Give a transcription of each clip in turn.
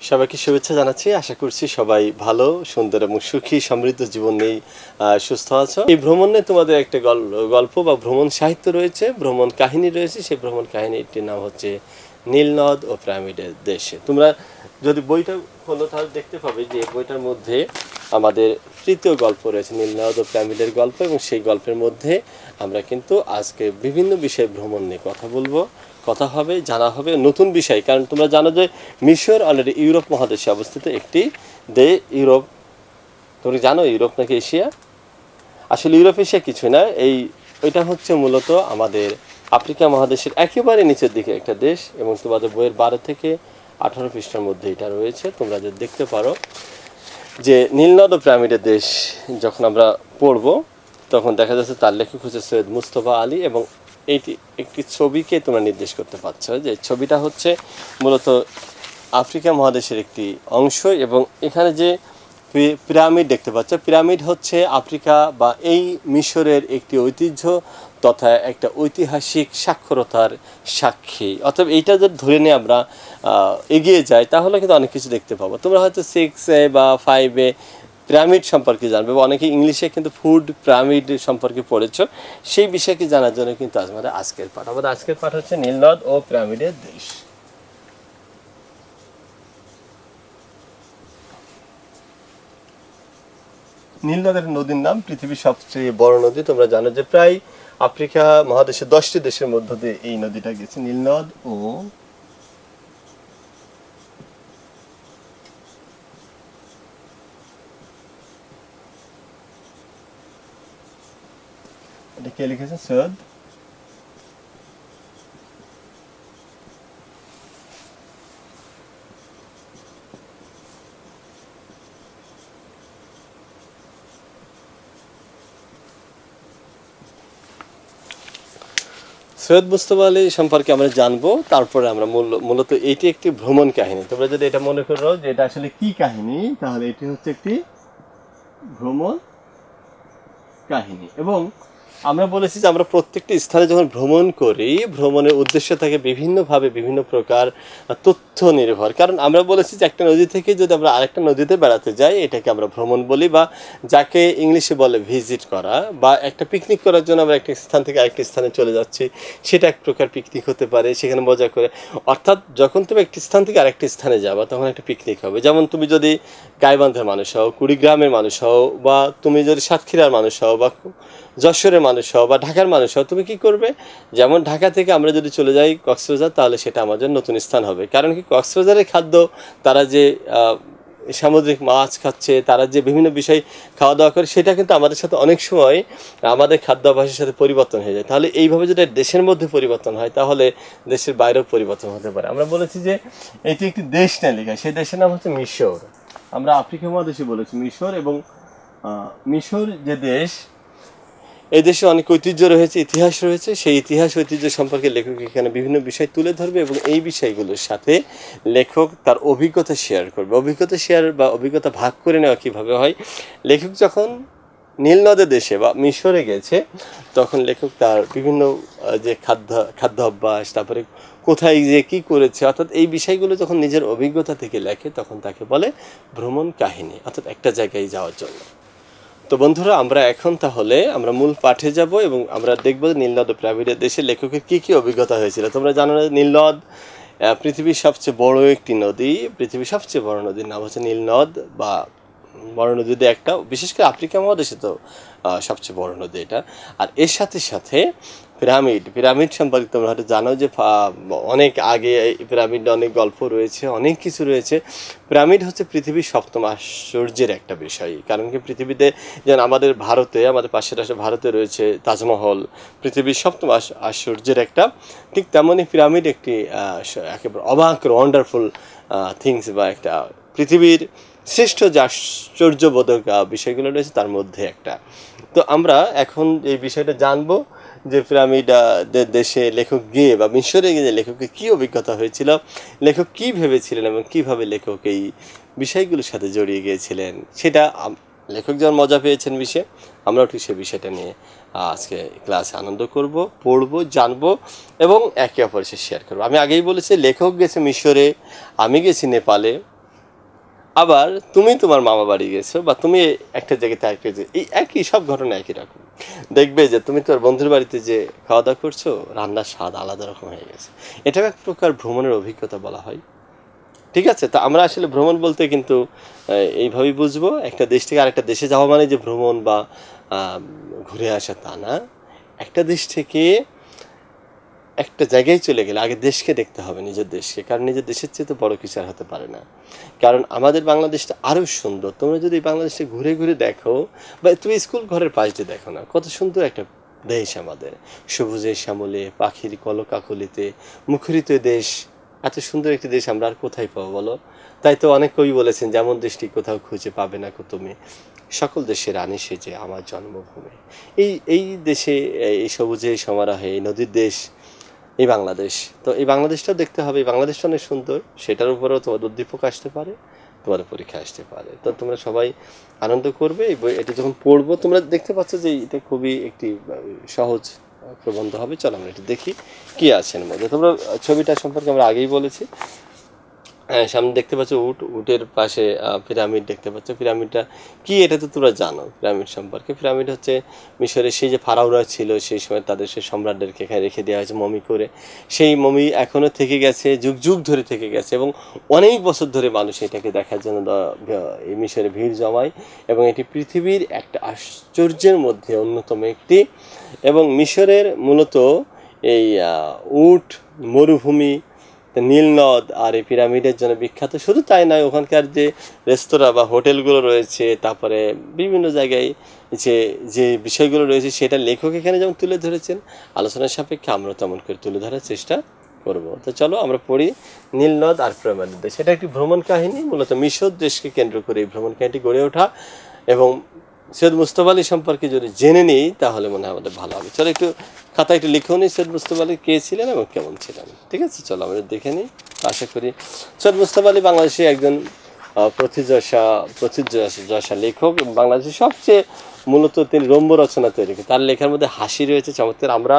সবাইকে শুভেচ্ছা জানাচ্ছি। আশা করছি সবাই ভালো, সুন্দর এবং সুখী সমৃদ্ধ জীবন নিয়ে সুস্থ আছো। এই ভ্রমণ নিয়ে তোমাদের একটা গল্প বা ভ্রমণ সাহিত্য রয়েছে, ভ্রমণ কাহিনী রয়েছে। সেই ভ্রমণ কাহিনীটির নাম হচ্ছে নীলনদ ও পিরামিডের দেশে। তোমরা যদি বইটা খোলো তাহলে দেখতে পাবে যে বইটার মধ্যে আমাদের তৃতীয় গল্প রয়েছে, নীলনদ ও পিরামিডের গল্প, এবং সেই গল্পের মধ্যে আমরা কিন্তু আজকে বিভিন্ন বিষয়ে ভ্রমণ নিয়ে কথা বলবো, কথা হবে, জানা হবে নতুন বিষয়। কারণ তোমরা জানো যে মিশর অলরেডি ইউরোপ মহাদেশে অবস্থিত একটি ইউরোপ। তোমরা জানো ইউরোপ নাকি এশিয়া? আসলে ইউরোপ এশিয়া কিছু না, ওইটা হচ্ছে মূলত আমাদের আফ্রিকা মহাদেশের একেবারে নিচের দিকে একটা দেশ, এবং তোমাদের বইয়ের 12 থেকে 18 পৃষ্ঠার মধ্যে এটা রয়েছে। তোমরা যদি দেখতে পারো যে নীলনদ ও পিরামিডের দেশ যখন আমরা পড়ব তখন দেখা যাচ্ছে তার লেখক হচ্ছে সৈয়দ মুস্তফা আলী, এবং এইটি একটি ছবিকে তোমরা নির্দেশ করতে পারছো যে ছবিটা হচ্ছে মূলত আফ্রিকা মহাদেশের একটি অংশ। এবং এখানে যে পিরামিড দেখতে পাচ্ছ, পিরামিড হচ্ছে আফ্রিকা বা এই মিশরের একটি ঐতিহ্য তথা একটা ঐতিহাসিক সাক্ষরতার সাক্ষী। অতএব এইটা যদি ধরে নিয়ে আমরা এগিয়ে যাই তাহলে কিন্তু অনেক কিছু দেখতে পাবো। তোমরা হয়তো 6 বা 5 পিরামিড সম্পর্কে জানবে, বা অনেকে ইংলিশে কিন্তু ফুড পিরামিড সম্পর্কে পড়েছো। সেই বিষয়কে জানার জন্য কিন্তু আমাদের আজকের পাঠ হচ্ছে নীলনদ ও পিরামিডের দেশ। নীল নদের নদীর নাম পৃথিবীর সবচেয়ে বড় নদী। তোমরা জানো যে প্রায় আফ্রিকা মহাদেশে 10টি দেশের মধ্য দিয়ে এই নদীটা গেছে। নীলনদ ও এটা কে লিখেছে? সৈয়দ সৈয়দ মুস্তফা আলী সম্পর্কে আমরা জানবো। তারপরে আমরা মূলত এটি একটি ভ্রমণ কাহিনী। তোমরা যদি এটা মনে করো যে এটা আসলে কি কাহিনী, তাহলে এটি হচ্ছে একটি ভ্রমণ কাহিনী। এবং আমরা বলেছি যে আমরা প্রত্যেকটি স্থানে যখন ভ্রমণ করি, ভ্রমণের উদ্দেশ্য থাকে বিভিন্নভাবে বিভিন্ন প্রকার তথ্য নির্ভর। কারণ আমরা বলেছি যে একটা নদী থেকে যদি আমরা আরেকটা নদীতে বেড়াতে যাই, এটাকে আমরা ভ্রমণ বলি, বা যাকে ইংলিশে বলে ভিজিট করা, বা একটা পিকনিক করার জন্য আমরা একটা স্থান থেকে আরেকটি স্থানে চলে যাচ্ছি, সেটা এক প্রকার পিকনিক হতে পারে, সেখানে মজা করে। অর্থাৎ যখন তুমি একটি স্থান থেকে আরেকটি স্থানে যাবা তখন একটা পিকনিক হবে। যেমন তুমি যদি গাইবান্ধার মানুষ হও, কুড়িগ্রামের মানুষ হও, বা তুমি যদি সাতক্ষীরার মানুষ হও, বা যশোরের মানুষ হও, বা ঢাকার মানুষ হও, তুমি কি করবে? যেমন ঢাকা থেকে আমরা যদি চলে যাই কক্সবাজার, তাহলে সেটা আমাদের নতুন স্থান হবে। কারণ কি, কক্সবাজারের খাদ্য, তারা যে সামুদ্রিক মাছ খাচ্ছে, তারা যে বিভিন্ন বিষয় খাওয়া দাওয়া করে, সেটা কিন্তু আমাদের সাথে অনেক সময় আমাদের খাদ্যাভ্যাসের সাথে পরিবর্তন হয়ে যায়। তাহলে এইভাবে যদি দেশের মধ্যে পরিবর্তন হয়, তাহলে দেশের বাইরেও পরিবর্তন হতে পারে। আমরা বলেছি যে এটি একটি দেশ তালিকা, সেই দেশের নাম হচ্ছে মিশর। আমরা আফ্রিকা মহাদেশে বলেছি মিশর। এবং মিশর যে দেশ, এই দেশে অনেক ঐতিহ্য রয়েছে, ইতিহাস রয়েছে। সেই ইতিহাস ঐতিহ্য সম্পর্কে লেখক এখানে বিভিন্ন বিষয় তুলে ধরবে, এবং এই বিষয়গুলোর সাথে লেখক তার অভিজ্ঞতা শেয়ার করবে। অভিজ্ঞতা শেয়ার বা অভিজ্ঞতা ভাগ করে নেওয়া কীভাবে হয়, লেখক যখন নীলনদের দেশে বা মিশরে গেছে, তখন লেখক তার বিভিন্ন যে খাদ্য অভ্যাস, তারপরে কোথায় যে কী করেছে, অর্থাৎ এই বিষয়গুলো যখন নিজের অভিজ্ঞতা থেকে লেখে, তখন তাকে বলে ভ্রমণ কাহিনী, অর্থাৎ একটা জায়গায় যাওয়ার জন্য। তো বন্ধুরা, আমরা এখন তাহলে আমরা মূল পাঠে যাব, এবং আমরা দেখব নীলনদ ও পিরামিডের দেশে লেখকের কী কী অভিজ্ঞতা হয়েছিল। তোমরা জানো না, নীলনদ পৃথিবীর সবচেয়ে বড় একটি নদী। পৃথিবীর সবচেয়ে বড় নদীর নাম হচ্ছে নীলনদ, বা বড় নদীতে একটা, বিশেষ করে আফ্রিকা মহাদেশে তো সবচেয়ে বড় নদী এটা। আর এর সাথে সাথে পিরামিড সম্পর্কে তোমরা হয়তো জানো যে অনেক আগে পিরামিডে অনেক গল্প রয়েছে, অনেক কিছু রয়েছে। পিরামিড হচ্ছে পৃথিবীর সপ্তম আশ্চর্যের একটা বিষয়। কারণ কি, পৃথিবীতে যেমন আমাদের পাশের রাষ্ট্র ভারতে রয়েছে তাজমহল, পৃথিবীর সপ্তম আশ্চর্যের একটা, ঠিক তেমনই পিরামিড একটি একেবারে অবাক ওয়ান্ডারফুল থিংস, বা একটা পৃথিবীর শ্রেষ্ঠ যে আশ্চর্যবোধক বিষয়গুলো রয়েছে তার মধ্যে একটা। তো আমরা এখন এই বিষয়টা জানবো যে পিরামিড দেশে লেখক গিয়ে, বা মিশরে গিয়ে লেখকের কী অভিজ্ঞতা হয়েছিল, লেখক কী ভেবেছিলেন, এবং কীভাবে লেখক এই বিষয়গুলোর সাথে জড়িয়ে গিয়েছিলেন, সেটা লেখক যেমন মজা পেয়েছেন বিষয়ে, আমরাও ঠিক সেই বিষয়টা নিয়ে আজকে ক্লাসে আনন্দ করব, পড়ব, জানবো, এবং একে অপরের সাথে শেয়ার করবো। আমি আগেই বলেছি লেখক গেছে মিশরে, আমি গেছি নেপালে। আবার তুমি তোমার মামা বাড়ি গেছো বা তুমি একটা জায়গাতে আরেকটা জায়গায়, এই একই সব ঘটনা একই রকম। দেখবে যে তুমি তোমার বন্ধুর বাড়িতে যে খাওয়া দাওয়া করছো, রান্নার স্বাদ আলাদা রকম হয়ে গেছে। এটাও এক প্রকার ভ্রমণের অভিজ্ঞতা বলা হয়। ঠিক আছে, তো আমরা আসলে ভ্রমণ বলতে কিন্তু এইভাবেই বুঝবো, একটা দেশ থেকে আরেকটা দেশে যাওয়া মানে যে ভ্রমণ বা ঘুরে আসা তা না। একটা দেশ থেকে একটা জায়গায় চলে গেলে আগে দেশকে দেখতে হবে, নিজের দেশকে, কারণ নিজের দেশের চেয়ে তো বড় কিছু আর হতে পারে না। কারণ আমাদের বাংলাদেশটা আরও সুন্দর। তোমরা যদি বাংলাদেশে ঘুরে ঘুরে দেখো, বা তুমি স্কুল ঘরের পাশ দিয়ে দেখো না, কত সুন্দর একটা দেশ আমাদের, সবুজে শ্যামলে পাখির কলকাকলিতে মুখরিত দেশ। এত সুন্দর একটি দেশ আমরা আর কোথায় পাবো বলো? তাই তো অনেক কবি বলেছেন, যেমন দেশটি কোথাও খুঁজে পাবে না কো তুমি, সকল দেশের রানী সেজে আমার জন্মভূমি। এই দেশে, এই সবুজে সমারোহে, এই নদীর দেশ এই বাংলাদেশ। তো এই বাংলাদেশটাও দেখতে হবে, এই বাংলাদেশটা অনেক সুন্দর, সেটার উপরেও তোমার উদ্দীপক আসতে পারে, তোমার পরীক্ষা আসতে পারে। তো তোমরা সবাই আনন্দ করবে এই বই, এটা যখন পড়বো তোমরা দেখতে পাচ্ছ যে এটা খুবই একটি সহজ প্রবন্ধ হবে। চলো আমরা এটা দেখি কি আছে এর মধ্যে। তোমরা ছবিটা সম্পর্কে আমরা আগেই বলেছি। সামনে দেখতে পাচ্ছ উট, উটের পাশে পিরামিড দেখতে পাচ্ছ। পিরামিডটা কি এটা তো তোমরা জানো পিরামিড সম্পর্কে। পিরামিড হচ্ছে মিশরের সেই যে ফারাওরা ছিল সেই সময় তাদের সেই সম্রাটদেরকে এখানে রেখে দেওয়া হয়েছে মমি করে। সেই মমি এখনও থেকে গেছে, যুগ যুগ ধরে থেকে গেছে, এবং অনেক বছর ধরে মানুষ এটাকে দেখার জন্য এই মিশরে ভিড় জমায়। এবং এটি পৃথিবীর একটা আশ্চর্যের মধ্যে অন্যতম একটি। এবং মিশরের মূলত এই উট, মরুভূমি, নীল নদ আর এই পিরামিডের জন্য বিখ্যাত। শুধু তাই নয়, ওখানকার যে রেস্তোরাঁ বা হোটেলগুলো রয়েছে, তারপরে বিভিন্ন জায়গায় যে যে বিষয়গুলো রয়েছে সেটা লেখক এখানে যেমন তুলে ধরেছেন, আলোচনার সাপেক্ষে আমরা তেমন করে তুলে ধরার চেষ্টা করব। তো চলো আমরা পড়ি নীল নদ আর পিরামিড দেশ। এটা একটি ভ্রমণ কাহিনী, মূলত মিশর দেশকে কেন্দ্র করে এই ভ্রমণ কাহিনীটি গড়ে ওঠা। এবং সৈয়দ মুস্তফা আলী সম্পর্কে যদি জেনে নিই তাহলে মনে হয় আমাদের ভালো হবে। চলো একটু খাতায় একটু লিখেও নিই সৈয়দ মুস্তফা আলী কে ছিলেন এবং কেমন ছিলেন। ঠিক আছে, চলো আমরা দেখে নিই। আশা করি সৈয়দ মুস্তফা আলী বাংলাদেশে একজন প্রথিতযশা লেখক, এবং বাংলাদেশের সবচেয়ে মূলত তিনি রম্য রচনা তৈরি করেন। তার লেখার মধ্যে হাসি রয়েছে চমৎকার। আমরা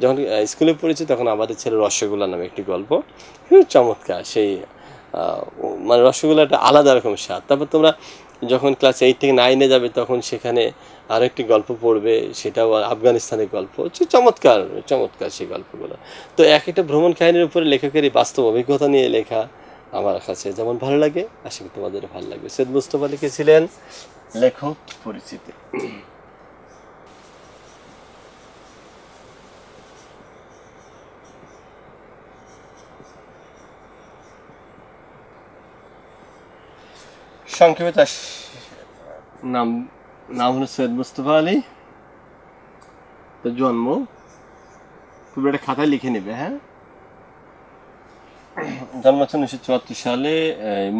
যখন স্কুলে পড়েছি তখন আমাদের ছেলে রসগোল্লা নামে একটি গল্প, খুব চমৎকার। সেই মানে রসগোল্লাটা আলাদা রকম স্বাদ। তারপর তোমরা যখন ক্লাস 8 থেকে 9-এ যাবে তখন সেখানে আরও একটি গল্প পড়বে, সেটাও আফগানিস্তানের গল্প। চমৎকার চমৎকার সেই গল্পগুলো। তো এক একটা ভ্রমণ কাহিনীর উপরে লেখকের এই বাস্তব অভিজ্ঞতা নিয়ে লেখা আমার কাছে যেমন ভালো লাগে, আশা করি তোমাদের ভালো লাগবে। সৈয়দ মুস্তফা আলী কে ছিলেন? লেখক পরিচিতি। সংক্ষেপে তার নাম নাম হলো সৈয়দ মুস্তফা আলী। তার জন্ম, তুমি একটা খাতায় লিখে নেবে, হ্যাঁ। জন্ম হচ্ছে 1974 সালে,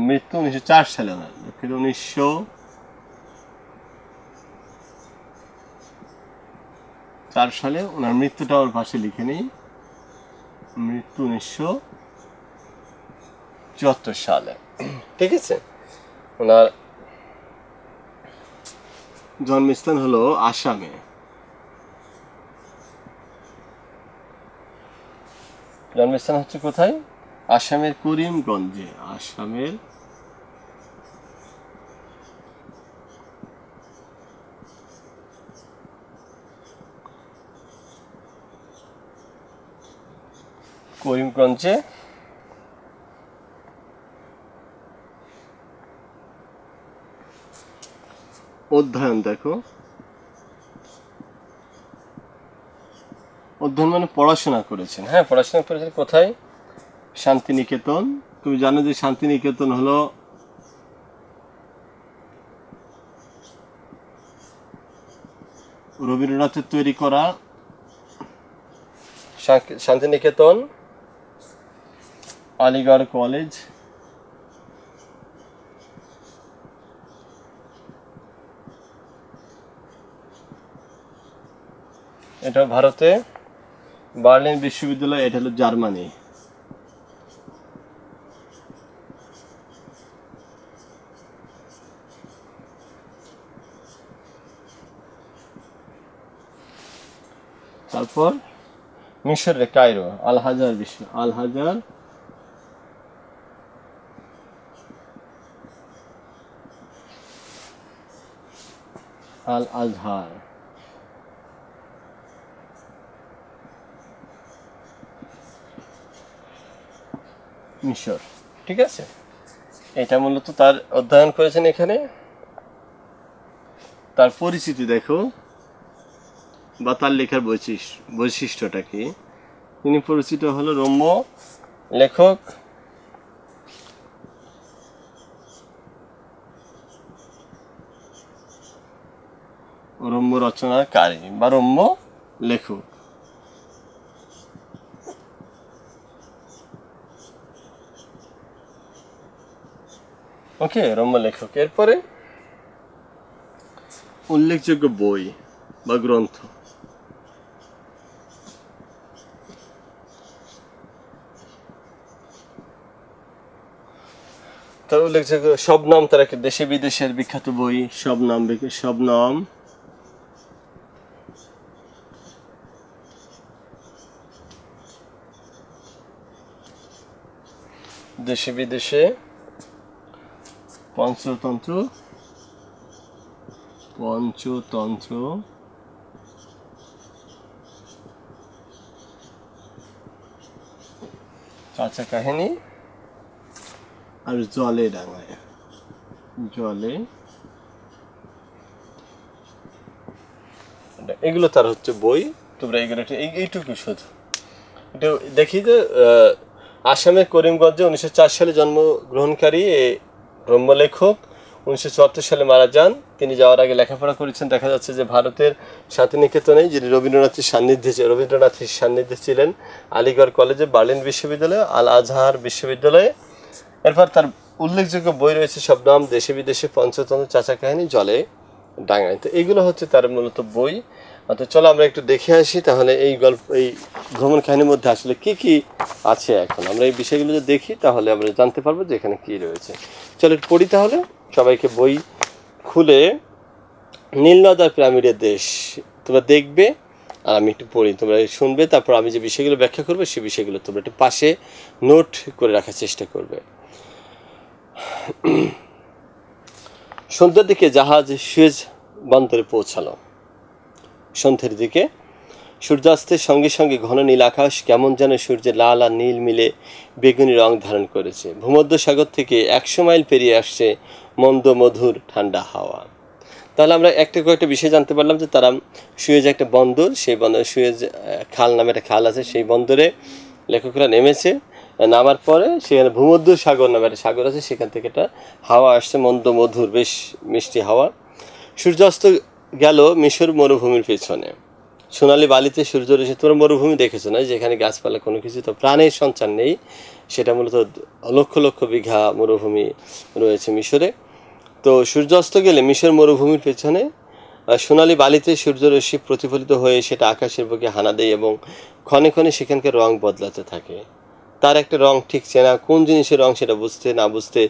মৃত্যু 1904 সালে। ওনার দুঃখিত, 1904 সালে ওনার মৃত্যুটা ওর পাশে লিখে নিই। মৃত্যু 1974 সালে। ঠিক আছে, ওনার জন্মস্থান হলো আসামে। জন্মস্থান হচ্ছে কোথায়? আসামের করিমগঞ্জে। আসামের করিমগঞ্জে। অধ্যয়ন দেখো, অধ্যয়ন মানে পড়াশোনা করেছেন। হ্যাঁ, পড়াশোনা করেছেন কোথায়? শান্তিনিকেতন। তুমি জানো যে শান্তিনিকেতন হলো রবীন্দ্রনাথের তৈরি করা। শান্তিনিকেতন, আলিগড় কলেজ, এটা ভারতে। বার্লিন বিশ্ববিদ্যালয়, এটা হলো জার্মানি। তারপর মিশরের কায়রো, আল হাজার আল হাজার আল আজহার, মিশর। ঠিক আছে, এটা মূলত তার অধ্যয়ন করেছেন এখানে। তার পরিচিতি দেখো বা তার লেখার বৈশিষ্ট্যটা কি। তিনি পরিচিত হলো রম্য লেখক, রম্য রচনাকারী বা রম্য লেখক। ওকে, রম্য লেখক। এরপরে উল্লেখযোগ্য বই বা গ্রন্থ। তার উল্লেখযোগ্য শবনম, তার একটা দেশে বিদেশের বিখ্যাত বই শবনম। শবনম দেশে বিদেশে, পঞ্চতন্ত্র, কাঁচা কাহিনী আর জলে ডাঙায়, জলে। এগুলো তার হচ্ছে বই। তোমরা এগুলো এইটুকু শুধু এটা দেখি যে আসামের করিমগঞ্জে 1904 সালে জন্মগ্রহণকারী এই ব্রহ্মলেখক 1974 সালে মারা যান। তিনি যাওয়ার আগে লেখাপড়া করেছেন। দেখা যাচ্ছে যে ভারতের শান্তিনিকেতনে যিনি রবীন্দ্রনাথের সান্নিধ্যে ছিলেন আলিগড় কলেজে, বার্লিন বিশ্ববিদ্যালয়ে, আল আজহার বিশ্ববিদ্যালয়ে। এরপর তার উল্লেখযোগ্য বই রয়েছে শবনম, দেশে বিদেশে, পঞ্চতন্ত্র, চাচা কাহিনী, জলে ডাঙায়। তো এইগুলো হচ্ছে তার মূলত বই। তো চলো আমরা একটু দেখে আসি তাহলে এই ভ্রমণ কাহিনীর মধ্যে আসলে কি কি আছে। এখন আমরা এই বিষয়গুলো যদি দেখি তাহলে আমরা জানতে পারবো যে এখানে কি রয়েছে। চলো পড়ি তাহলে। সবাইকে বই খুলে নীলনদের পিরামিডের দেশ তোমরা দেখবে আর আমি একটু পড়ি, তোমরা শুনবে, তারপর আমি যে বিষয়গুলো ব্যাখ্যা করবো সেই বিষয়গুলো তোমরা একটু পাশে নোট করে রাখার চেষ্টা করবে। সন্ধ্যার দিকে জাহাজ সুয়েজ বন্দরে পৌঁছালো। সন্ধ্যের দিকে সূর্যাস্তের সঙ্গে সঙ্গে ঘন নীল আকাশ কেমন যেন সূর্যের লাল আর নীল মিলে বেগুনি রং ধারণ করেছে। ভূমধ্যসাগর থেকে 100 মাইল পেরিয়ে আসছে মন্দ মধুর ঠান্ডা হাওয়া। তাহলে আমরা কয়েকটা বিষয় জানতে পারলাম যে তারা সুয়েজ একটা বন্দর, সেই বন্দরে সুয়েজ খাল নামে একটা খাল আছে, সেই বন্দরে লেখকরা নেমেছে। নামার পরে সেখানে ভূমধ্যসাগর নামে একটা সাগর আছে, সেখান থেকে একটা হাওয়া আসছে মন্দ মধুর, বেশ মিষ্টি হাওয়া। সূর্যাস্ত গেল মিশর মরুভূমির পেছনে। সোনালি বালিতে সূর্য রয়েছে। তোমরা মরুভূমি দেখেছো না, যেখানে গাছপালা কোনো কিছু তো প্রাণের সঞ্চার নেই, সেটা মূলত লক্ষ লক্ষ বিঘা মরুভূমি রয়েছে মিশরে। তো সূর্যাস্ত গেলে মিশর মরুভূমির পেছনে সোনালি বালিতে সূর্যরশ্মি প্রতিফলিত হয়ে সেটা আকাশের বুকে হানা দেয় এবং ক্ষণে ক্ষণে সেখানকার রং বদলাতে থাকে। তার একটা রং ঠিক চেনা, কোন জিনিসের রং সেটা বুঝতে না বুঝতে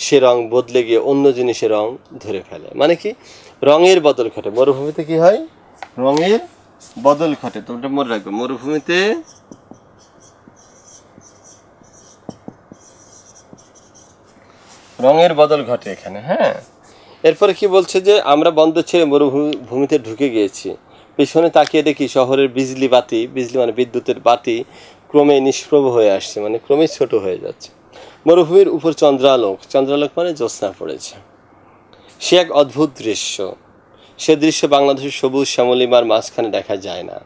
সে রং বদলে গিয়ে অন্য জিনিসের রং ধরে ফেলে। মানে কি, রঙের বদল ঘটে মরুভূমিতে। কি হয়? রঙের বদল ঘটে। তোমরা মনে রাখবে, মরুভূমিতে রঙের বদল ঘটে এখানে। হ্যাঁ, এরপরে কি বলছে যে আমরা বন্দর ছেড়ে মরুভূমিতে ঢুকে গিয়েছি। পেছনে তাকিয়ে দেখি শহরের বিজলি মানে বিদ্যুতের বাতি ক্রমে নিষ্প্রভ হয়ে আসছে, মানে ক্রমে ছোট হয়ে যাচ্ছে। মরুভূমির উপর চন্দ্রালোক মানে জ্যোৎস্না পড়েছে। সে এক অদ্ভুত দৃশ্য। সে দৃশ্য বাংলাদেশের সবুজ শ্যামলিমার মাঝখানে দেখা যায় না।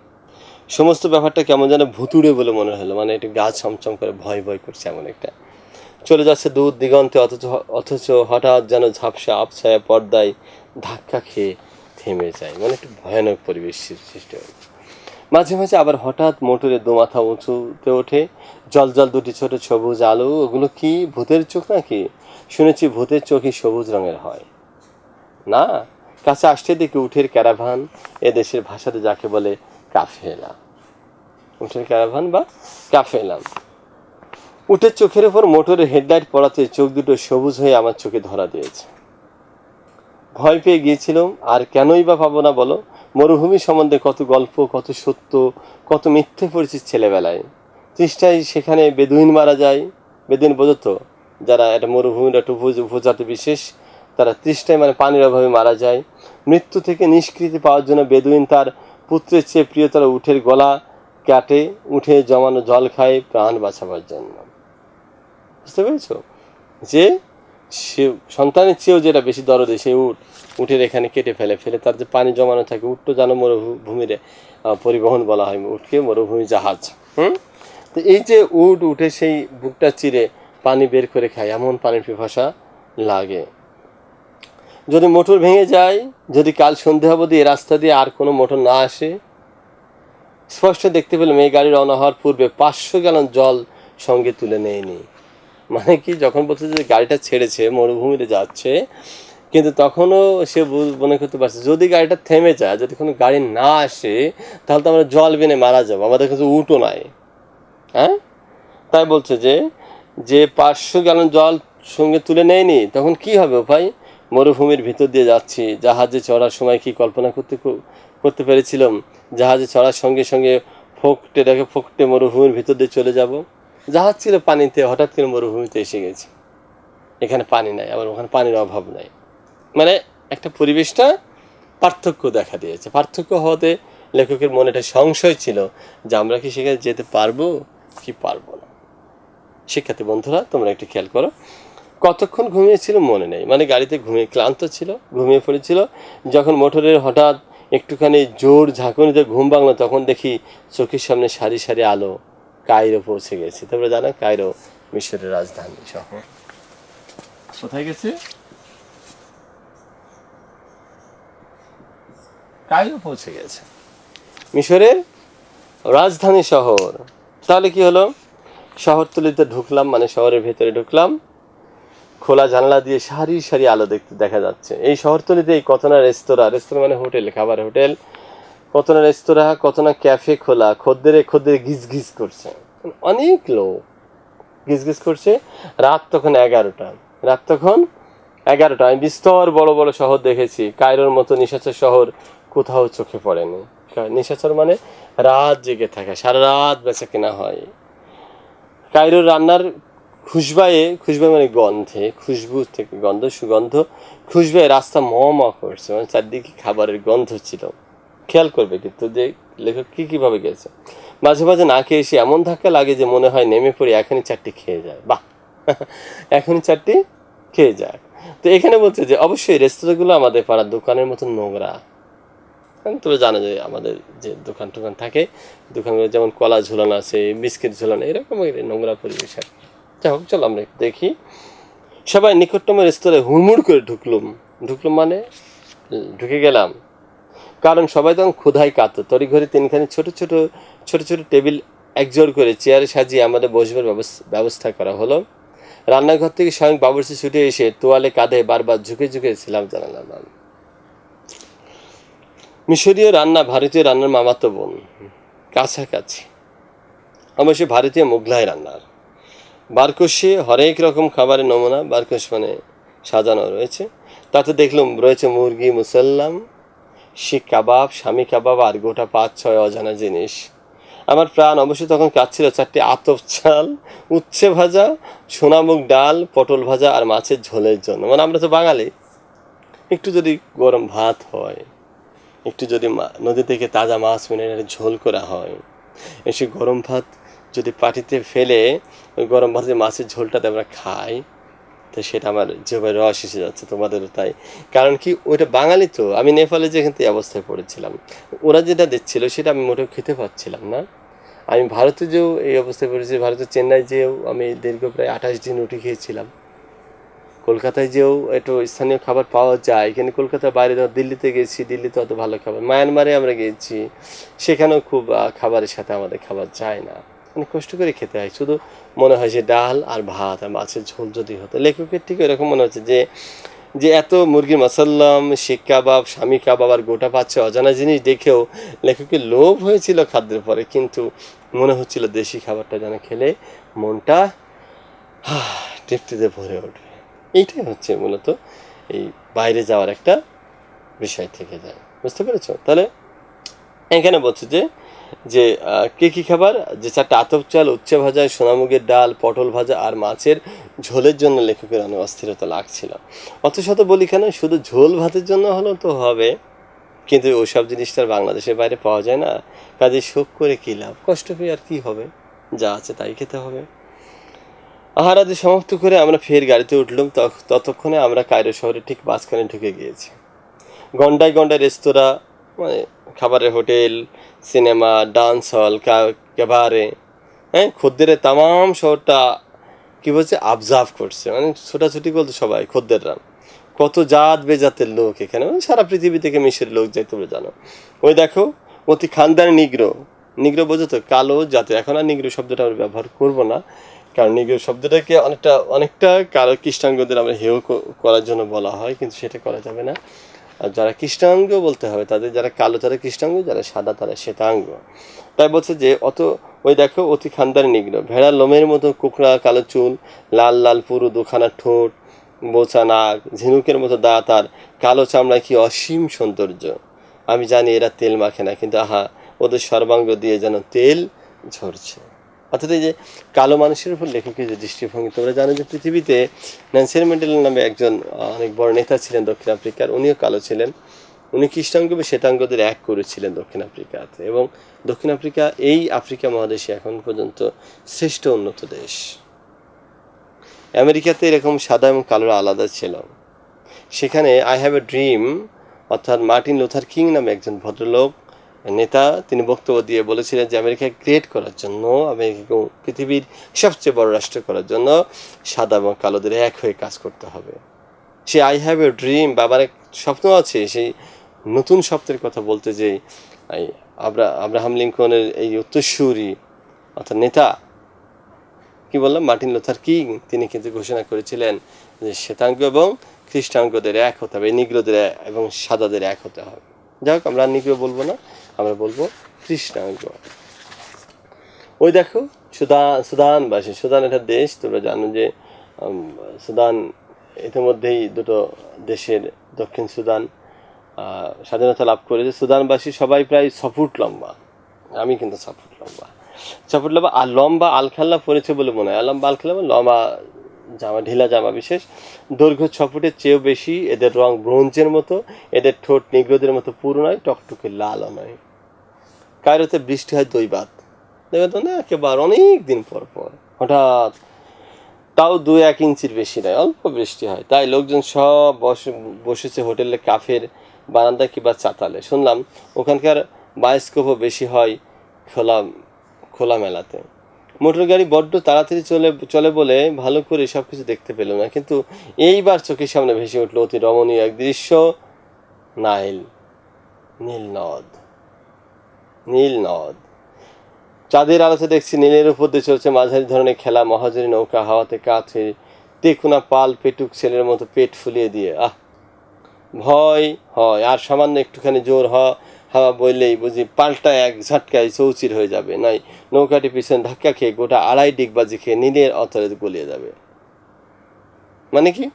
সমস্ত ব্যাপারটা কেমন যেন ভুতুড়ে বলে মনে হলো, মানে একটু গা ছমছম করে ভয় ভয় করছে এমন একটা। চলে যাচ্ছে দূর দিগন্তে, অথচ হঠাৎ যেন ঝাপসা আবছায়া পর্দায় ধাক্কা খেয়ে থেমে যায়, মানে একটু ভয়ানক পরিবেশ সৃষ্টি হয়। মাঝে মাঝে আবার হঠাৎ মোটরে দোমাথা উঁচুতে ওঠে, জল জল দুটি ছোট সবুজ আলো। ওগুলো কি ভূতের চোখ নাকি? শুনেছি ভূতের চোখই সবুজ রঙের হয়। না, কাছে আসতে দেখি উঠের ক্যারাভান, এ দেশের ভাষাতে যাকে বলে কাফেলা। উঠের ক্যারাভান বা কাফেলা। উঠের চোখের ওপর মোটরের হেডলাইট পড়াতে চোখ দুটো সবুজ হয়ে আমার চোখে ধরা দিয়েছে। ভয় পেয়ে গিয়েছিলাম, আর কেনই বা পাবো না বলো? মরুভূমি সম্বন্ধে কত গল্প, কত সত্য, কত মিথ্যে পড়েছি ছেলেবেলায়। তৃষ্ণায় সেখানে বেদুইন মারা যায়। বেদুইন বোঝো তো, যারা একটা মরুভূমির একটা উপজাতি বিশেষ, তারা তৃষ্ণায় মানে পানির অভাবে মারা যায়। মৃত্যু থেকে নিষ্কৃতি পাওয়ার জন্য বেদুইন তার পুত্রের চেয়ে প্রিয়তর উটের গলা কাটে, উঠে জমানো জল খায় প্রাণ বাঁচাবার জন্য। বুঝতে পেরেছো যে সে সন্তানের চেয়েও যেটা বেশি দরদে, সেই উটের এখানে কেটে ফেলে তার যে পানি জমানো থাকে। উট তো জানো মরুভূমির পরিবহন বলা হয়, উটকে মরুভূমি জাহাজ। তো এই যে উঠে সেই বুকটা চিরে পানি বের করে খায়, এমন পানির পিপাসা লাগে। যদি মোটর ভেঙে যায়, যদি কাল সন্ধ্যা অবধি এ রাস্তা দিয়ে আর কোনো মোটর না আসে, স্পষ্ট দেখতে পেলাম এই গাড়ি রওনা হওয়ার পূর্বে 500 গ্যালন জল সঙ্গে তুলে নেয়নি। মানে কি, যখন বলছে যে গাড়িটা ছেড়েছে মরুভূমিতে যাচ্ছে, কিন্তু তখনও সে মনে করতে পারছে যদি গাড়িটা থেমে যায়, যদি কোনো গাড়ি না আসে, তাহলে তো আমরা জল বেনে মারা যাবো, আমাদের কাছে উটও নাই। হ্যাঁ, তাই বলছে যে 500 গ্যালন জল সঙ্গে তুলে নেয়নি, তখন কি হবে ভাই? মরুভূমির ভিতর দিয়ে যাচ্ছি, জাহাজে চড়ার সময় কি কল্পনা করতে পেরেছিলাম জাহাজে চড়ার সঙ্গে সঙ্গে ফোকটে মরুভূমির ভিতর দিয়ে চলে যাব? জাহাজ ছিল পানিতে, হঠাৎ করে মরুভূমিতে এসে গেছে, এখানে পানি নাই, আবার ওখানে পানির অভাব নাই। মানে একটা পরিবেশটা পার্থক্য দেখা দিয়েছে। পার্থক্য হওয়াতে লেখকের মনে একটা সংশয় ছিল যে আমরা কি সেখানে যেতে পারবো কি পারবো না। শিক্ষার্থী বন্ধুরা, তোমরা একটু খেয়াল করো, কতক্ষণ ঘুমিয়েছিল মনে নেই, মানে গাড়িতে ক্লান্ত ছিল, ঘুমিয়ে পড়েছিল। যখন মোটরের হঠাৎ একটুখানি জোর ঝাঁকুনিতে ঘুম ভাঙলো, তখন দেখি চোখের সামনে সারি সারি আলো। কায়রো পৌঁছে গেছি। তোমরা জানো কায়রো মিশরের রাজধানী শহর। কোথায় গেছে? কায়রো পৌঁছে গেছে, মিশরের রাজধানী শহর। তাহলে কি হলো? শহরতলিতে ঢুকলাম, মানে শহরের ভেতরে ঢুকলাম, খোলা জানালা দিয়ে সারি সারি আলো দেখা যাচ্ছে। এই শহরতলিতে এই কত না রেস্তোরাঁ মানে হোটেল, খাবার হোটেল, কত না রেস্তোরাঁ, কত না ক্যাফে খোলা, খদ্দেরে ঘিস ঘিস করছে, অনেক লোক ঘিস ঘিস করছে। রাত তখন 11টা। আমি বিস্তর বড় বড় শহর দেখেছি, কায়রোর মতো নিশাচর শহর কোথাও চোখে পড়েনি। নিশাচর মানে রাত জেগে থাকা, সারা রাত বেচা কেনা হয়। কায়রোর রান্নার খুশবায়ে মানে গন্ধে, খুশবু থেকে সুগন্ধ, খুশবায়ে রাস্তা ম করছে, মানে চারদিকে খাবারের গন্ধ ছিল। খেয়াল করবে কিন্তু যে লেখক কিভাবে গেছে। মাঝে মাঝে না খেয়ে এসে এমন ধাক্কা লাগে যে মনে হয় নেমে পড়ে এখনই 4টি খেয়ে যায়। বাহ, এখনই 4টি খেয়ে যায়। তো এখানে বলছে যে অবশ্যই রেস্তোরাঁগুলো আমাদের পাড়ার দোকানের মতো নোংরা। তবে জানো যে আমাদের যে দোকান থাকে, দোকানগুলো যেমন কলা ঝুলানো আছে, বিস্কিট ঝুলানো, এরকম নোংরা পরিবেশ আর কি। যাই হোক, চলো আমরা দেখি। সবাই নিকটতম রেস্তোরাঁয় হুড়মুড় করে ঢুকলুম মানে ঢুকে গেলাম, কারণ সবাই তখন ক্ষুধায় কাতর। তড়িঘড়ি 3খানি ছোট ছোট টেবিল একজোড় করে চেয়ারে সাজিয়ে আমাদের বসবার ব্যবস্থা করা হলো। রান্নাঘর থেকে স্বয়ং বাবুর্চি ছুটে এসে তোয়ালে কাঁধে বারবার ঝুঁকে ছিলাম জানালাম। মিশরীয় রান্না ভারতীয় রান্নার মামাতো বোন, কাছাকাছি। অবশ্য ভারতীয় মোগলাই রান্নার বারকোষে হরেক রকম খাবারের নমুনা, বারকোষ মানে সাজানো রয়েছে। তাতে দেখলাম রয়েছে মুরগি মুসাল্লাম, শিক কাবাব, স্বামী কাবাব আর গোটা 5-6 অজানা জিনিস। আমার প্রাণ অবশ্য তখন কাঁদছিল 4টি আতপ চাল, উচ্ছে ভাজা, সোনামুগ ডাল, পটল ভাজা আর মাছের ঝোলের জন্য। মানে আমরা তো বাঙালি, একটু যদি গরম ভাত হয়, একটু যদি নদী থেকে তাজা মাছ মেনে ঝোল করা হয়, এসে গরম ভাত যদি পাটিতে ফেলে ওই গরম ভাতের মাছের ঝোলটাতে আমরা খাই, তো সেটা আমার যেভাবে রস এসে যাচ্ছে, তোমাদেরও তাই। কারণ কি, ওইটা বাঙালি তো। আমি নেপালে যেখানে এই অবস্থায় পড়েছিলাম, ওরা যেটা দিচ্ছিল সেটা আমি মোটেও খেতে পারছিলাম না। আমি ভারতে যেও এই অবস্থায় পড়েছি, ভারতের চেন্নাই যেও আমি দীর্ঘ প্রায় 28 দিন রুটি খেয়েছিলাম। কলকাতায় যেও একটু স্থানীয় খাবার পাওয়া যায়, কিন্তু কলকাতার বাইরে দিল্লিতে গেছি, দিল্লিতে অত ভালো খাবার। মায়ানমারে আমরা গেছি, সেখানেও খুব খাবারের সাথে আমাদের খাবার যায় না, অনেক কষ্ট করে খেতে হয়। শুধু মনে হয় যে ডাল আর ভাত আর মাছের ঝোল যদি হতো। লেখকের ঠিক এরকম মনে হচ্ছে যে এত মুরগির মাসাল্লাম, শিক কাবাব, স্বামী কাবাব আর গোটা 5-6 অজানা জিনিস দেখেও লেখকের লোভ হয়েছিল খাদ্যের পরে, কিন্তু মনে হচ্ছিল দেশি খাবারটা যেন খেলে মনটা তৃপ্তিতে ভরে উঠবে। এইটাই হচ্ছে মূলত এই বাইরে যাওয়ার একটা বিষয় থেকে যায়। বুঝতে পেরেছ? তাহলে এখানে বলছে যে যে কে কী খাবার, যে 4টা আতপ চাল, উচ্ছে ভাজা, সোনামুগের ডাল, পটল ভাজা আর মাছের ঝোলের জন্য লেখকের অনেক অস্থিরতা লাগছিল। অত শত বলি কেন, শুধু ঝোল ভাতের জন্য হলেও তো হবে, কিন্তু ওইসব জিনিসটা আর বাংলাদেশের বাইরে পাওয়া যায় না। কাজে শোক করে কী লাভ, কষ্ট পেয়ে আর কী হবে, যা আছে তাই খেতে হবে। আহারাদি সমাপ্ত করে আমরা ফের গাড়িতে উঠলাম। ততক্ষণে আমরা কায়রো শহরে ঠিক মাঝখানে ঢুকে গিয়েছি। গন্ডায় গন্ডায় রেস্তোরাঁ, মানে খাবারের হোটেল, সিনেমা, ডান্স হল, ক্যাবারে, হ্যাঁ, খদ্দেরের তামাম শহরটা কী বলছে অবজার্ভ করছে, মানে ছোটাছুটি বলতে সবাই খদ্দেররা। কত জাত বেজাতের লোক এখানে, মানে সারা পৃথিবী থেকে মিশরের লোক যায়, তোমরা জানো। ওই দেখো, অতি খানদানি নিগ্রো, নিগ্রো বোঝো তো, কালো জাতের। এখন আর নিগ্রো শব্দটা আমরা ব্যবহার করবো না, কারণ নিগ্রো শব্দটাকে অনেকটা কালো কৃষ্ণাঙ্গদের আমরা হেয় করার জন্য বলা হয়, কিন্তু সেটা করা যাবে না। আর যারা কৃষ্ণাঙ্গ বলতে হবে তাদের, যারা কালো তারা কৃষ্ণাঙ্গ, যারা সাদা তারা শ্বেতাঙ্গ। তাই বলছে যে ওই দেখো অতি খানদানি নিগ্রো, ভেড়ার লোমের মতো কুকড়া কালো চুল, লাল লাল পুরো দুখানা ঠোঁট, বোচা নাক, ঝিনুকের মতো দাঁত, আর কালো চামড়া, কি অসীম সৌন্দর্য। আমি জানি এরা তেল মাখে না, কিন্তু আহা, ওদের সর্বাঙ্গ দিয়ে যেন তেল ঝরছে। অর্থাৎ এই যে কালো মানুষের উপর লেখকের যে দৃষ্টিভঙ্গি, তোমরা জানো যে পৃথিবীতে নেলসন ম্যান্ডেলা নামে একজন অনেক বড় নেতা ছিলেন দক্ষিণ আফ্রিকার, উনিও কালো ছিলেন। উনি কৃষ্ণাঙ্গ বা শ্বেতাঙ্গদের এক করেছিলেন দক্ষিণ আফ্রিকাতে, এবং দক্ষিণ আফ্রিকা এই আফ্রিকা মহাদেশে এখন পর্যন্ত শ্রেষ্ঠ উন্নত দেশ। আমেরিকাতে এরকম সাদা এবং কালোরা আলাদা ছিল। সেখানে আই হ্যাভ এ ড্রিম, অর্থাৎ মার্টিন লুথার কিং নামে একজন ভদ্রলোক নেতা, তিনি বক্তব্য দিয়ে বলেছিলেন যে আমেরিকাকে ক্রিয়েট করার জন্য, আমেরিকাকে পৃথিবীর সবচেয়ে বড় রাষ্ট্র করার জন্য সাদা এবং কালোদের এক হয়ে কাজ করতে হবে। Say I have a dream, বাবার এক স্বপ্ন আছে, সেই নতুন স্বপ্নের কথা বলতে যে আব্রাহাম লিঙ্কনের এই উত্তরসূরি অর্থাৎ নেতা, কি বললাম, মার্টিন লুথার কিং, তিনি কিন্তু ঘোষণা করেছিলেন যে শ্বেতাঙ্গ এবং খ্রিস্টাঙ্গদের এক হতে হবে, নিগ্রোদের এবং সাদাদের এক হতে হবে। যাই হোক, আমরা নিগ্রো বলবো না, আমরা বলবো কৃষ্ণাঙ্গ। ওই দেখো সুদানবাসী, সুদান একটা দেশ, তোমরা জানো যে সুদান ইতিমধ্যেই দুটো দেশের, দক্ষিণ সুদান স্বাধীনতা লাভ করেছে। সুদানবাসী সবাই প্রায় 6 ফুট লম্বা, আমি কিন্তু 6 ফুট লম্বা, 6 ফুট লম্বা, আর লম্বা আলখাল্লা পরেছে বলে মনে হয়, লম্বা আলখাল্লা লম্বা জামা, ঢিলা জামা বিশেষ, দৈর্ঘ্য 6 ফুটের চেয়েও বেশি। এদের রং ব্রোঞ্জের মতো, এদের ঠোঁট নিগ্রোদের মতো পুরো নয়, টকটকে লালও নয়। কায়রোতে বৃষ্টি হয় দৈবাত, দৈবাত মানে একেবারে অনেক দিন পর পর হঠাৎ, তাও 2-1 ইঞ্চির বেশি নয়, অল্প বৃষ্টি হয়। তাই লোকজন সব বসেছে হোটেলে, কাফের বারান্দায় কিংবা চাতালে। শুনলাম ওখানকার বায়োস্কোপও বেশি হয় খোলা মেলাতে। মোটর গাড়ি বড্ড তাড়াতাড়ি চলে বলে ভালো করে সব কিছু দেখতে পেল না, কিন্তু এইবার চোখের সামনে ভেসে উঠল অতি রমণীয় এক দৃশ্য, নীল নদ। চাঁদের আলোতে দেখছি নীলের উপর দিয়ে চলছে মাঝারি ধরনের খেলা মহাজনী নৌকা, হাওয়াতে কাছে তেকুনা পাল পেটুক ছেলের মতো পেট ফুলিয়ে দিয়ে। ভয় হয়, আর সামান্য একটুখানি জোর হাওয়া বইলেই বুঝি পাল্টা এক ঝাটকায় চৌচির হয়ে যাবে, নয় নৌকাটি পিছনে ধাক্কা খেয়ে গোটা 2.5 ডিগবাজি খেয়ে নীলের অতলে গলিয়ে যাবে। মানে কি,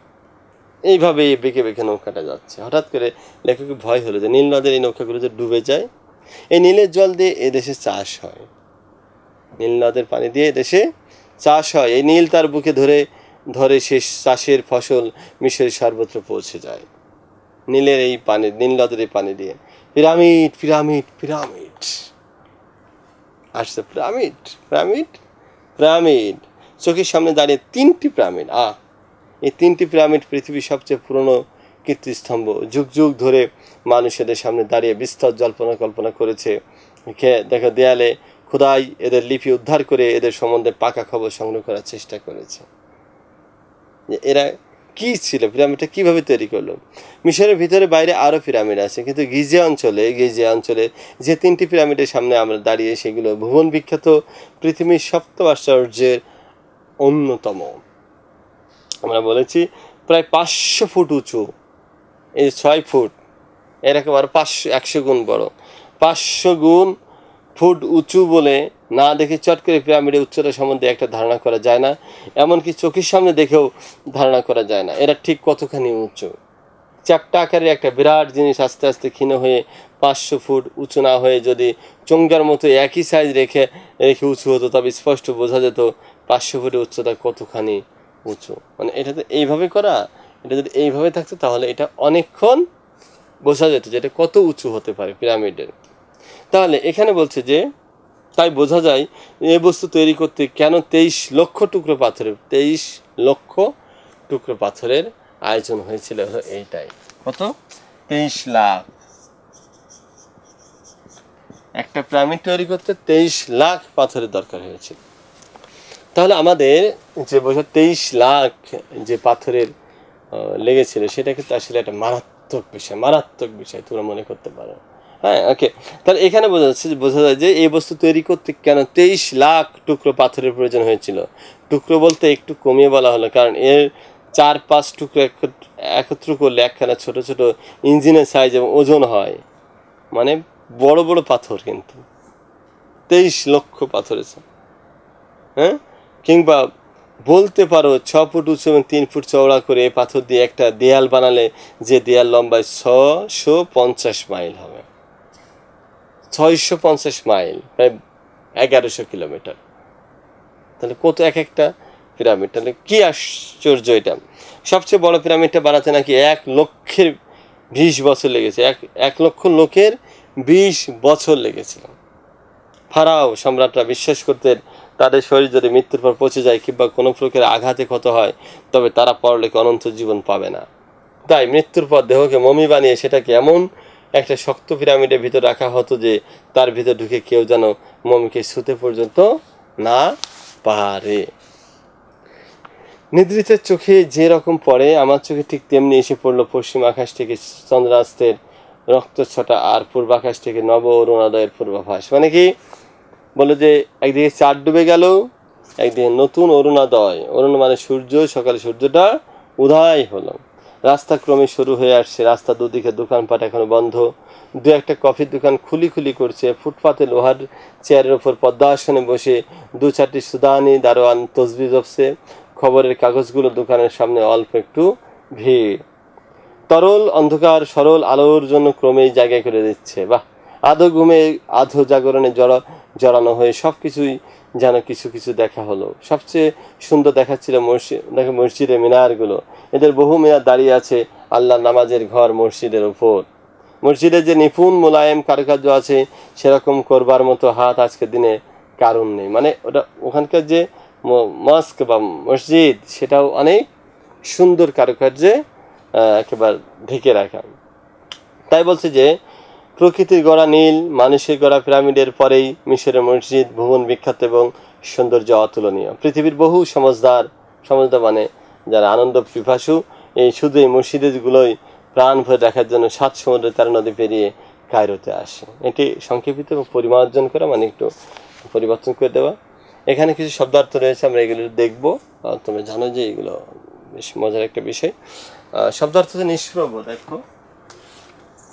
এইভাবে বেঁকে বেঁকে নৌকাটা যাচ্ছে। হঠাৎ করে লেখকের ভয় হলো যে নীল নদের এই নৌকাগুলো যে ডুবে যায়। এই নীলের জল দিয়ে এদেশে চাষ হয়, নীল নদের পানি দিয়ে দেশে চাষ হয়। এই নীল তার বুকে ধরে শেষ চাষের ফসল মিশরের সর্বত্র পৌঁছে যায় নীলের এই পানি, নীল নদের এই পানি দিয়ে। পিরামিড পিরামিড পিরামিড আসছে, পিরামিড পিরামিড পিরামিড চোখের সামনে দাঁড়িয়ে 3টি পিরামিড। এই 3টি পিরামিড পৃথিবীর সবচেয়ে পুরনো কীর্তিস্তম্ভ। যুগ যুগ ধরে মানুষ এদের সামনে দাঁড়িয়ে বিস্তর কল্পনা করেছে। দেখো দেয়ালে খোদাই এদের লিপি উদ্ধার করে এদের সম্বন্ধে পাকা খবর সংগ্রহ করার চেষ্টা করেছে যে এরা কী ছিল, পিরামিডটা কীভাবে তৈরি করলো। মিশরের ভিতরে বাইরে আরও পিরামিড আছে, কিন্তু গিজা অঞ্চলে যে 3টি পিরামিডের সামনে আমরা দাঁড়িয়ে, সেগুলো ভুবন বিখ্যাত পৃথিবীর সপ্ত আশ্চর্যের অন্যতম। আমরা বলেছি প্রায় 500 ফুট উঁচু, এই 6 ফুট, এর একেবারে 100 গুণ বড়, 500 ফুট উঁচু বলে না দেখে চট করে পিরামিডের উচ্চতা সম্বন্ধে একটা ধারণা করা যায় না, এমনকি চোখের সামনে দেখেও ধারণা করা যায় না এরা ঠিক কতখানি উঁচু। চ্যাপ্টা আকারের একটা বিরাট জিনিস আস্তে আস্তে ক্ষীণ হয়ে 500 ফুট উঁচু না হয়ে যদি চোঙ্গার মতো একই সাইজ রেখে রেখে উঁচু হতো, তবে স্পষ্ট বোঝা যেত 500 ফুটের উচ্চতা কতখানি উঁচু। মানে এটা তো এইভাবে করা, এটা যদি এইভাবে থাকতো তাহলে এটা অনেকক্ষণ বোঝা যেত যে এটা কত উঁচু হতে পারে পিরামিডের। তাহলে এখানে বলছে যে তাই বোঝা যায় এই বস্তু তৈরি করতে কেন 23 লক্ষ টুকরো পাথরের 23 লক্ষ টুকরো পাথরের আয়োজন হয়েছিল। এইটাই কত, 23 লাখ। একটা পিরামিড তৈরি করতে 23 লাখ পাথরের দরকার হয়েছিল। তাহলে আমাদের যে বোঝা 23 লাখ যে পাথরের লেগেছিল সেটা কিন্তু আসলে একটা মারাত্মক বিষয় তোমরা মনে করতে পারো। হ্যাঁ, ওকে। তাহলে এখানে বোঝা যায় যে এই বস্তু তৈরি করতে কেন 23 লাখ টুকরো পাথরের প্রয়োজন হয়েছিল। টুকরো বলতে একটু কমিয়ে বলা হলো, কারণ এর 4-5 টুকরো একত্র করলে একখানা ছোট ছোট ইঞ্জিনের সাইজ এবং ওজন হয়। মানে বড় বড় পাথর, কিন্তু 23 লক্ষ পাথর আছে। হ্যাঁ, কিংবা বলতে পারো 6 ফুট উঁচু এবং 3 ফুট চওড়া করে এই পাথর দিয়ে একটা দেয়াল বানালে যে দেয়াল লম্বায় 650 মাইল হবে। 650 মাইল, প্রায় 1100 কিলোমিটার। তাহলে কত এক একটা পিরামিড, তাহলে কি আশ্চর্য এটা। সবচেয়ে বড় পিরামিডটা বানাতে নাকি 1 লক্ষের 20 বছর লেগেছে। 1 লক্ষ লোকের 20 বছর লেগেছিল। ফারাও সম্রাটরা বিশ্বাস করতেন তাদের শরীর যদি মৃত্যুর পর পচে যায় কিংবা কোনো প্রকার আঘাতে ক্ষত হয় তবে তারা পরলোকে অনন্ত জীবন পাবে না। তাই মৃত্যুর পর দেহকে মমি বানিয়ে সেটাকে এমন একটা শক্ত পিরামিডের ভিতর রাখা হতো যে তার ভিতর ঢুকে কেউ যেন মমিকে ছুঁতে পর্যন্ত না পারে। নিদ্রিতের চোখে যে রকম পড়ে আমার চোখে ঠিক তেমনি এসে পড়লো পশ্চিম আকাশ থেকে চন্দ্রাস্তের রক্তছটা আর পূর্বাকাশ থেকে নব অরুণোদয়ের পূর্বাভাস। মানে কি বলে যে একদিকে চাঁদ ডুবে গেল, একদিকে নতুন অরুণোদয়। অরুণ মানে সূর্য, সকালে সূর্যটা উদয় হলো। রাস্তা ক্রমে শুরু হয়ে আসছে। রাস্তা দুদিকে দোকানপাট এখনো বন্ধ। দু একটা কফির দোকান খুলি করছে। ফুটপাতে লোহার চেয়ারের ওপর পদ্মাসনে বসে 2-4টি সুদানি দারোয়ান তসবি জপছে। খবরের কাগজগুলো দোকানের সামনে অল্প একটু ভিড়। তরল অন্ধকার সরল আলোর জন্য ক্রমেই জায়গা করে দিচ্ছে। বাহ, আধো ঘুমে আধো জাগরণে জড়ানো হয়ে সব কিছুই যেন কিছু কিছু দেখা হলো। সবচেয়ে সুন্দর দেখাচ্ছিল মসজিদের মিনারগুলো। এদের বহু মিনার দাঁড়িয়ে আছে আল্লাহ নামাজের ঘর মসজিদের উপর। মসজিদের যে নিপুণ মোলায়েম কারুকার্য আছে সেরকম করবার মতো হাত আজকের দিনে কারণ নেই। মানে ওখানকার যে মস্ক বা মসজিদ সেটাও অনেক সুন্দর কারুকার্যে একেবারে ঢেকে রাখা। তাই বলছে যে প্রকৃতির গড়া নীল, মানুষের গড়া পিরামিডের পরেই মিশরের মসজিদ ভুবন বিখ্যাত এবং সৌন্দর্য অতুলনীয়। পৃথিবীর বহু সমজদার মানে যারা আনন্দ পিপাসু শুধু এই মসজিদগুলোই প্রাণ ভরে দেখার জন্য 7 সমুদ্র 13 নদী পেরিয়ে কায়রোতে আসে। এটি সংক্ষেপিত এবং পরিমার্জন করা, মানে একটু পরিবর্তন করে দেওয়া। এখানে কিছু শব্দার্থ রয়েছে, আমরা এগুলো দেখবো। তোমরা জানো যে এগুলো বেশ মজার একটা বিষয়। শব্দার্থ হচ্ছে নিষ্প্রভ। দেখো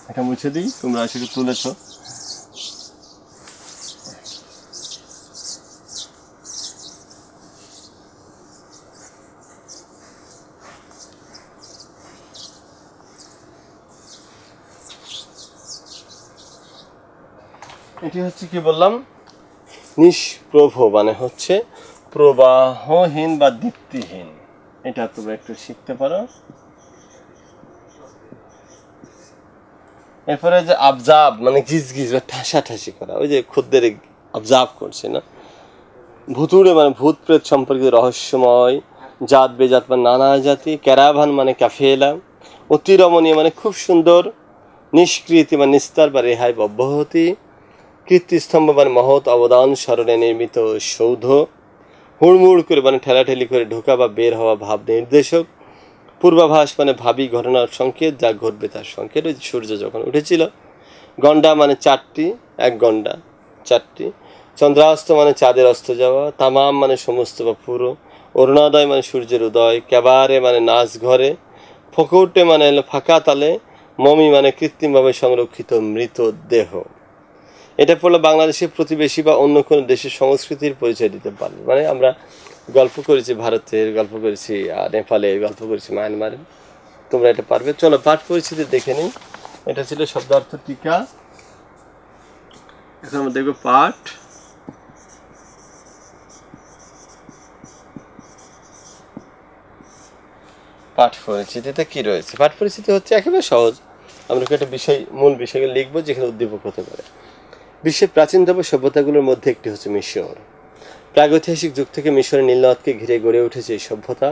এটা মুছে দিই, তোমরা আসলে তুলেছ। এটি হচ্ছে কি বললাম, নিষ্প্রভ মানে হচ্ছে প্রবাহহীন বা দীপ্তিহীন। এটা তোমরা একটু শিখতে পারো। এরপরে যে আবজাব মানে গিজ বা ঠাসাঠাসি করা, ওই যে খদ্দের আবজাব করছে না। ভুতুড়ে মানে ভূত প্রেত সম্পর্কিত রহস্যময়। জাত বেজাত মানে নানা জাতি। ক্যারাভান মানে কাফেলা। অতিরমণীয় মানে খুব সুন্দর। নিষ্কৃতি মানে নিস্তার বা রেহাই বা অব্যাহতি। কীর্তিস্তম্ভ মানে মহৎ অবদান স্মরণে নির্মিত সৌধ। হুড়মুড় করে মানে ঠেলাঠেলি করে ঢোকা বা বের হওয়া ভাব নির্দেশক। পূর্বাভাস মানে ভাবি ঘটনার সংকেত, যা ঘটবে তার সংকেত। ওই সূর্য যখন উঠেছিল। গন্ডা মানে 4টি, 1 গন্ডা 4টি। চন্দ্রাস্ত মানে চাঁদের অস্ত যাওয়া। তামাম মানে সমস্ত বা পুরো। অরুণোদয় মানে সূর্যের উদয়। ক্যাবারে মানে নাচ ঘরে। ফকৌটে মানে হলো ফাঁকা তালে। মমি মানে কৃত্রিমভাবে সংরক্ষিত মৃতদেহ। এটা পড়লে বাংলাদেশের প্রতিবেশী বা অন্য কোনো দেশের সংস্কৃতির পরিচয় দিতে পারবে। মানে আমরা গল্প করেছি ভারতের, গল্প করেছি নেপালের, গল্প করেছি মায়ানমারের। তোমরা এটা পারবে। চলো পাঠ পরিচিতি দেখে নিই। এটা ছিল শব্দার্থ টিকা। এখন আমরা দেখবো পাঠ পরিচিতিতে কি রয়েছে। পাঠ পরিচিতি হচ্ছে একেবারে সহজ। আমরা একটা মূল বিষয়গুলো লিখবো যেখানে উদ্দীপক হতে পারে। বিশ্বের প্রাচীনতম সভ্যতাগুলোর মধ্যে একটি হচ্ছে মিশর। প্রাগৈতিহাসিক যুগ থেকে মিশরের নীলনদকে ঘিরে গড়ে উঠেছে এই সভ্যতা।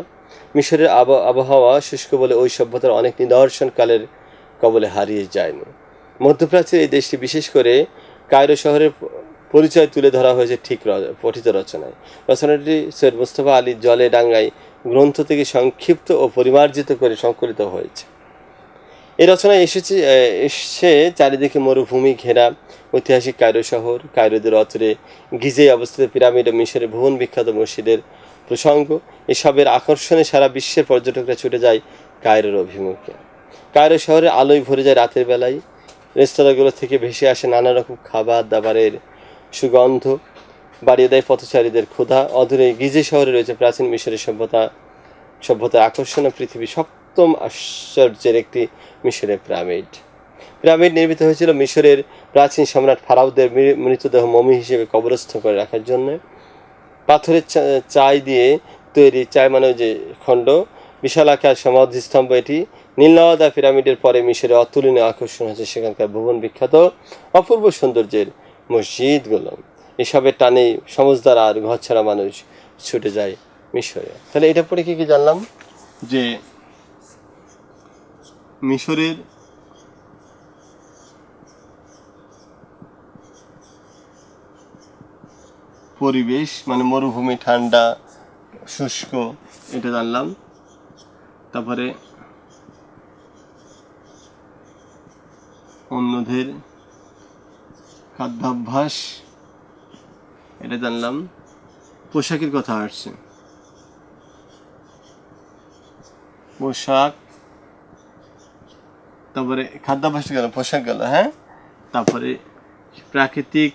মিশরের আবহাওয়া শুষ্ক বলে ওই সভ্যতার অনেক নিদর্শন কালের কবলে হারিয়ে যায়নি। মধ্যপ্রাচ্যের এই দেশটি বিশেষ করে কায়রো শহরের পরিচয় তুলে ধরা হয়েছে ঠিক পঠিত রচনায়। রচনাটি সৈয়দ মুস্তফা আলী জলে ডাঙ্গায় গ্রন্থ থেকে সংক্ষিপ্ত ও পরিমার্জিত করে সংকলিত হয়েছে। এই রচনায় এসে চারিদিকে মরুভূমি ঘেরা ঐতিহাসিক কায়রো শহর, কায়রোদের অতরে গিজে অবস্থিত পিরামিড ও মিশরের ভুবন বিখ্যাত মসজিদের প্রসঙ্গ। এসবের আকর্ষণে সারা বিশ্বের পর্যটকরা ছুটে যায় কায়রোর অভিমুখে। কায়রো শহরে আলোয় ভরে যায় রাতের বেলায়। রেস্তোরাঁগুলো থেকে ভেসে আসে নানা রকম খাবার দাবারের সুগন্ধ, বাড়িয়ে দেয় পথচারীদের ক্ষুধা। অদূরে গিজে শহরে রয়েছে প্রাচীন মিশরের সভ্যতার আকর্ষণ ও পৃথিবীর সপ্তম আশ্চর্যের একটি মিশরের পিরামিড। পিরামিড নির্মিত হয়েছিল মিশরের প্রাচীন সম্রাট ফারাওদের মৃতদেহ মমি হিসেবে কবরস্থ করে রাখার জন্য। পাথরের চাই দিয়ে তৈরি, চাই মানে যে খণ্ড, বিশালাকার সমাধিস্তম্ভ এটি। নীলনদ পিরামিডের পরে মিশরে অতুলনীয় আকর্ষণ হচ্ছে সেখানকার ভুবন বিখ্যাত অপূর্ব সৌন্দর্যের মসজিদগুলো। এসবের টানে সমজদার আর ঘরছাড়া মানুষ ছুটে যায় মিশরে। তাহলে এটা পরে কি জানলাম যে মিশরের পরিবেশ মানে মরুভূমি, ঠান্ডা, শুষ্ক, এটা জানলাম। তারপরে অন্যদের খাদ্যাভ্যাস এটা জানলাম। পোশাকের কথা আসছে, পোশাক, তারপরে খাদ্যাভ্যাস গেল, পোশাক গেল, হ্যাঁ। তারপরে প্রাকৃতিক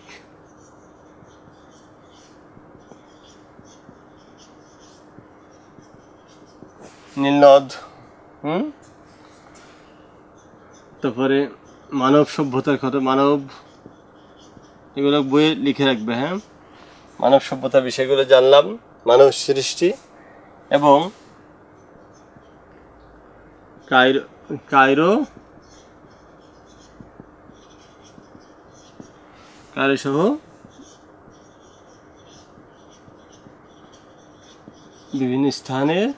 নীলনদ, তারপরে মানব সভ্যতার কথা, এগুলো বইয়ে লিখে রাখবে, হ্যাঁ। মানব সভ্যতার বিষয়গুলো জানলাম, মানব সৃষ্টি এবং কায়রো সহ বিভিন্ন স্থানের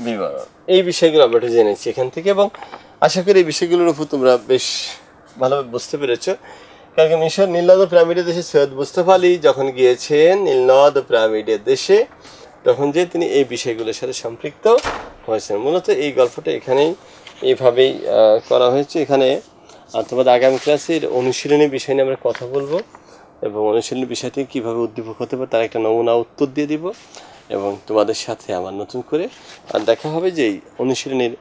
বিবরণ। এই বিষয়গুলো আমরা একটু জেনেছি এখান থেকে, এবং আশা করি এই বিষয়গুলোর উপর তোমরা বেশ ভালোভাবে বুঝতে পেরেছো। কারণ মিশর নীলনদ পিরামিডের দেশে সৈয়দ মুস্তফা আলী যখন গিয়েছেন নীলনদ পিরামিডের দেশে, তখন যে তিনি এই বিষয়গুলোর সাথে সম্পৃক্ত হয়েছেন। মূলত এই গল্পটা এখানেই এইভাবেই করা হয়েছে। এখানে তোমাদের আগামী ক্লাসের অনুশীলনী বিষয় নিয়ে আমরা কথা বলবো, এবং অনুশীলনী বিষয়টি কীভাবে উদ্দীপক হতে পারে তার একটা নমুনা উত্তর দিয়ে দিব, এবং তোমাদের সাথে আমার নতুন করে দেখা হবে যে এই অনুশীলনীর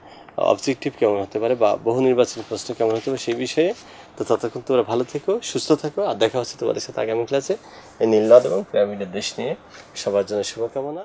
অবজেক্টিভ কেমন হতে পারে বা বহু নির্বাচনী প্রশ্ন কেমন হতে পারে সেই বিষয়ে। তো ততক্ষণ তোমরা ভালো থেকো, সুস্থ থাকো, আর দেখা হচ্ছে তোমাদের সাথে আগামী ক্লাসে এই নীলনদ এবং পিরামিডের দেশ নিয়ে। সবার জন্য শুভকামনা।